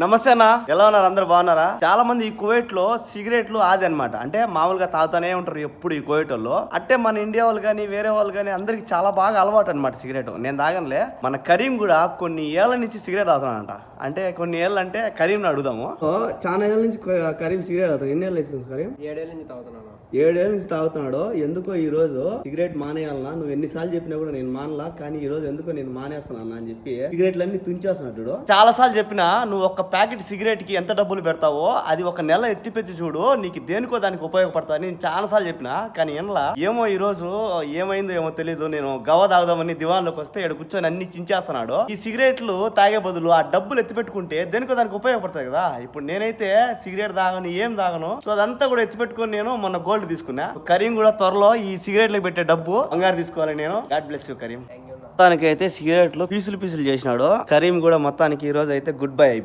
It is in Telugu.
నమస్తే అన్న, ఎలా ఉన్నారు? అందరు బాగున్నారా? చాలా మంది ఈ కువైట్ లో సిగరెట్లు ఆది అనమాట. అంటే మామూలుగా తాగుతానే ఉంటారు ఎప్పుడు ఈ కువైట్ వాళ్ళు. అంటే మన ఇండియా వాళ్ళు కానీ వేరే వాళ్ళు కానీ అందరికి చాలా బాగా అలవాటు అనమాట సిగరెట్. నేను తాగనులే. మన కరీం కూడా కొన్ని ఏళ్ల నుంచి సిగరెట్ తాగుతానంట. అంటే కొన్ని ఏళ్ళు అంటే కరీంని అడుగుదాము. చాలా ఏళ్ళ నుంచి కరీం సిగరెట్ తాగుతాడు. ఎన్ని ఏళ్ళు అవుతుంది కరీం? 7 ఏళ్ళ నుంచి తాగుతున్నాను. 7 ఏళ్ళ నుంచి తాగుతున్నాడు. ఎందుకో ఈ రోజు సిగరెట్ మానేయాలన్నా, నువ్వు ఎన్నిసార్లు చెప్పినా కూడా నేను మానలా, కానీ ఈ రోజు ఎందుకో నేను మానేస్తాను అని చెప్పి సిగరెట్లన్నీ తుంచేస్తున్నాడు. చాలా సార్లు చెప్పినా నువ్వు ఒక ప్యాకెట్ సిగరెట్ కి ఎంత డబ్బులు పెడతావో అది ఒక నెల ఎత్తిపెట్టి చూడు, నీకు దేనికో దానికి ఉపయోగపడతా. నేను చాలా సార్లు చెప్పినా, కానీ ఎనలా ఏమో ఈ రోజు ఏమైందో ఏమో తెలీదు. నేను గవ తాగుదామని దివాన్లోకి వస్తే ఇక్కడ కూర్చొని అన్ని చించేస్తున్నాడు. ఈ సిగరెట్లు తాగే బదులు ఆ డబ్బులు ఎత్తిపెట్టుకుంటే దేనికో దానికి ఉపయోగపడతాయి కదా. ఇప్పుడు నేనైతే సిగరెట్ తాగను, ఏం తాగను. సో అదంతా కూడా ఎత్తిపెట్టుకొని నేను మొన్న గోల్డ్ తీసుకున్నా. కరీం కూడా త్వరలో ఈ సిగరెట్లకు పెట్టే డబ్బు బంగారు తీసుకోవాలి నేను. God bless you Karim. మొత్తానికి అయితే సిగరెట్లు పీసులు చేసినాడు కరీం కూడా. మొత్తానికి ఈ రోజు అయితే గుడ్ బై అయిపోయింది.